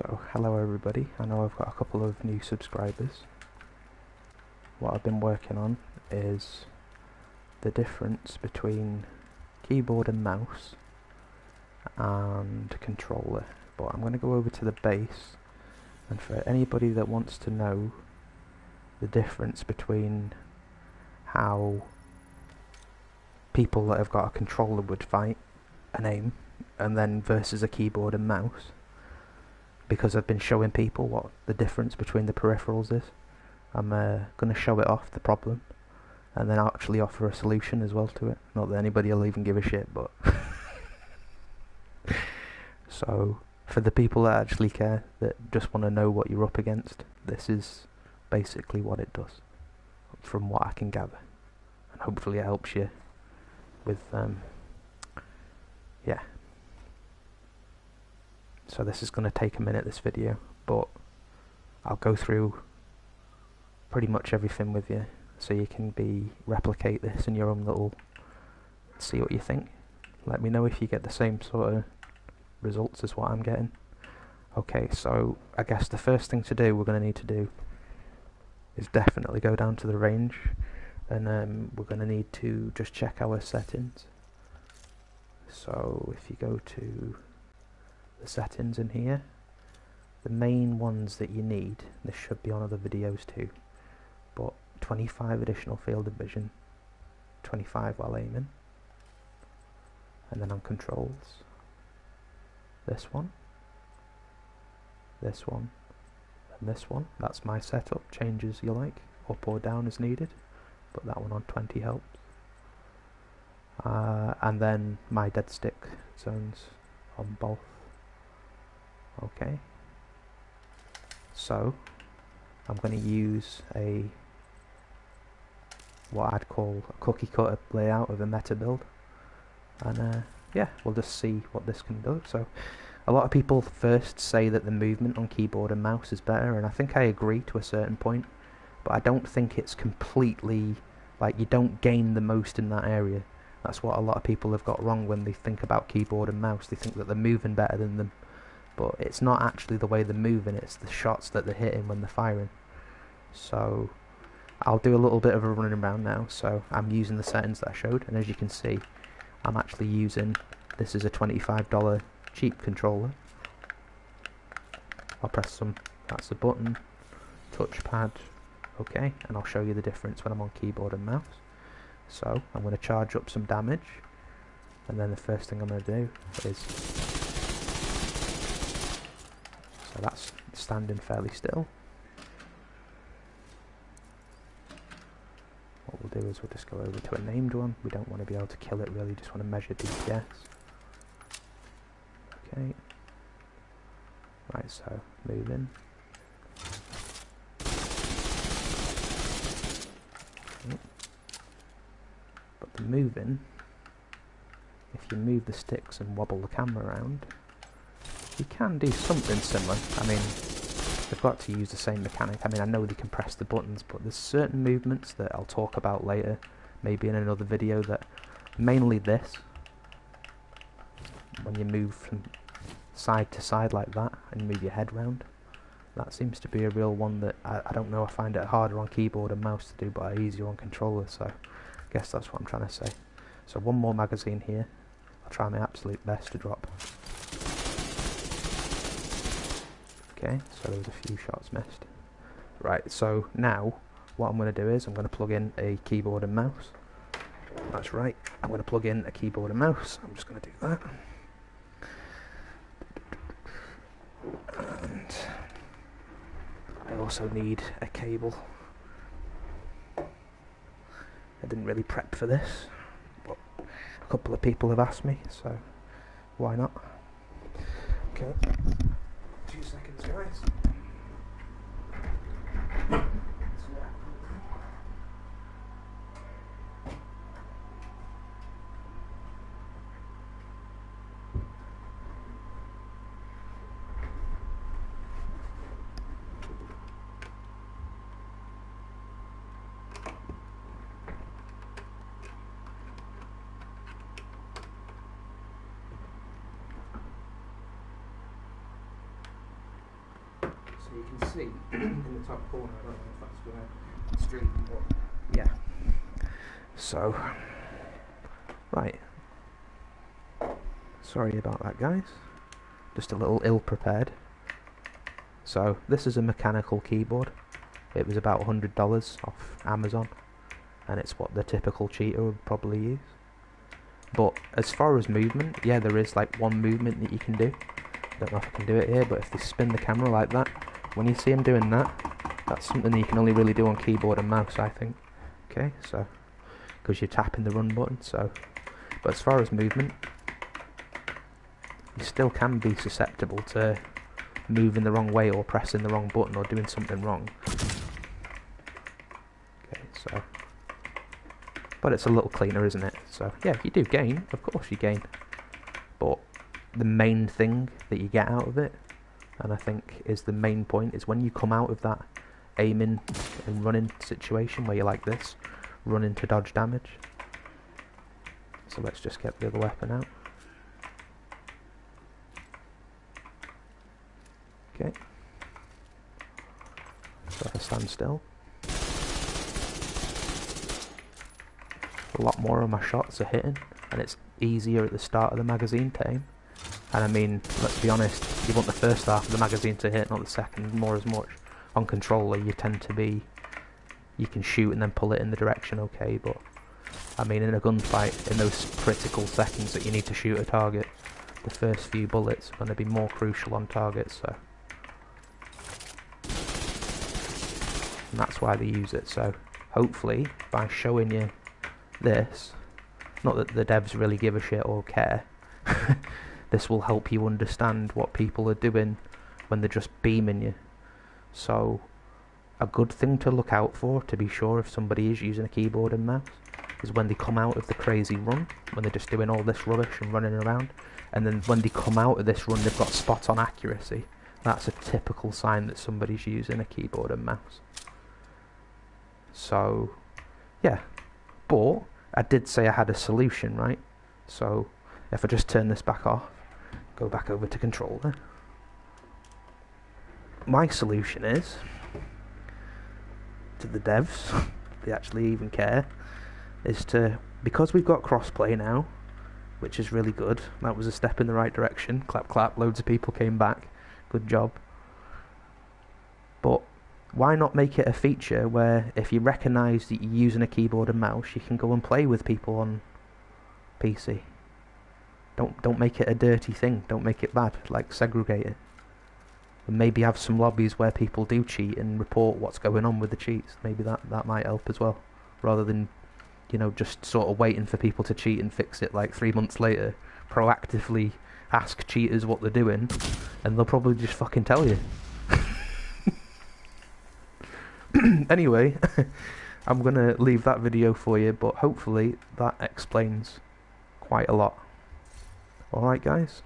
So, hello everybody. I know I've got a couple of new subscribers. What I've been working on is the difference between keyboard and mouse and controller. But I'm going to go over to the base, and for anybody that wants to know the difference between how people that have got a controller would fight and aim, and then versus a keyboard and mouse, because I've been showing people what the difference between the peripherals is, I'm going to show it off, the problem, and then I'll actually offer a solution as well to it. Not that anybody will even give a shit, but so for the people that actually care, that just want to know what you're up against, this is basically what it does, from what I can gather, and hopefully it helps you with yeah. So this is going to take a minute, this video, but I'll go through pretty much everything with you, so you can replicate this in your own little, see what you think. Let me know if you get the same sort of results as what I'm getting. Okay, so I guess the first thing to do, we're going to need to do, is definitely go down to the range, and we're going to need to just check our settings. So if you go to the settings in here, the main ones that you need, this should be on other videos too, but 25 additional field of vision, 25 while aiming, and then on controls, this one, and this one. That's my setup, change as you like, up or down as needed, but that one on 20 helps. And then my dead stick zones on both. Okay, so I'm going to use what I'd call a cookie cutter layout of a meta build, and yeah, we'll just see what this can do. So a lot of people first say that the movement on keyboard and mouse is better, and I think I agree to a certain point, but I don't think it's completely, like, you don't gain the most in that area. That's what a lot of people have got wrong when they think about keyboard and mouse. They think that they're moving better than them, but it's not actually the way they're moving, it's the shots that they're hitting when they're firing. So I'll do a little bit of a running around now. So I'm using the settings that I showed, and as you can see, I'm actually using, this is a $25 cheap controller. I'll press some, that's the button, touchpad, okay, and I'll show you the difference when I'm on keyboard and mouse. So I'm going to charge up some damage, and then the first thing I'm going to do is, so that's standing fairly still. What we'll do is we'll just go over to a named one. We don't want to be able to kill it really, just want to measure DPS. Okay. Right, so moving. Okay. But the moving, if you move the sticks and wobble the camera around, you can do something similar. I mean, they've got to use the same mechanic. I mean, I know they can press the buttons, but there's certain movements that I'll talk about later, maybe in another video, that mainly this, when you move from side to side like that and move your head round, that seems to be a real one that I don't know, I find it harder on keyboard and mouse to do, but easier on controller, so I guess that's what I'm trying to say. So one more magazine here. I'll try my absolute best to drop. Okay, so there was a few shots missed. Right, so now what I'm going to do is I'm going to plug in a keyboard and mouse. That's right, I'm going to plug in a keyboard and mouse. I'm just going to do that. And I also need a cable. I didn't really prep for this, but a couple of people have asked me, so why not? Okay, 2 seconds, guys. so you can see in the top corner. I don't know if that's going to stream, but yeah. So, right. Sorry about that, guys. Just a little ill-prepared. So, this is a mechanical keyboard. It was about $100 off Amazon, and it's what the typical cheater would probably use. But as far as movement, yeah, there is like one movement that you can do. I don't know if I can do it here, but if they spin the camera like that, when you see them doing that, that's something that you can only really do on keyboard and mouse, I think. Okay, so, because you're tapping the run button, so. But as far as movement, you still can be susceptible to moving the wrong way or pressing the wrong button or doing something wrong. Okay, so. But it's a little cleaner, isn't it? So, yeah, you do gain, of course you gain. But the main thing that you get out of it, and I think is the main point, is when you come out of that aiming and running situation where you're like this, running to dodge damage. So let's just get the other weapon out. Okay. So if I stand still, a lot more of my shots are hitting, and it's easier at the start of the magazine to aim. And I mean, let's be honest, you want the first half of the magazine to hit, not the second more as much. On controller you tend to be, you can shoot and then pull it in the direction okay, but I mean in a gunfight, in those critical seconds that you need to shoot a target, the first few bullets are going to be more crucial on target, so. And that's why they use it, so hopefully by showing you this, not that the devs really give a shit or care, this will help you understand what people are doing when they're just beaming you. So a good thing to look out for, to be sure if somebody is using a keyboard and mouse, is when they come out of the crazy run, when they're just doing all this rubbish and running around, and then when they come out of this run they've got spot on accuracy. That's a typical sign that somebody's using a keyboard and mouse. So yeah, but I did say I had a solution, right? So if I just turn this back off, go back over to controller, my solution is, to the devs, they actually even care, is to, because we've got crossplay now, which is really good, that was a step in the right direction, clap clap, loads of people came back, good job. But why not make it a feature where if you recognise that you're using a keyboard and mouse, you can go and play with people on PC. Don't make it a dirty thing, don't make it bad, like segregate it. And maybe have some lobbies where people do cheat and report what's going on with the cheats. Maybe that might help as well, rather than, you know, just sort of waiting for people to cheat and fix it like 3 months later. Proactively ask cheaters what they're doing, and they'll probably just fucking tell you. Anyway, I'm gonna leave that video for you, but hopefully that explains quite a lot. Alright guys?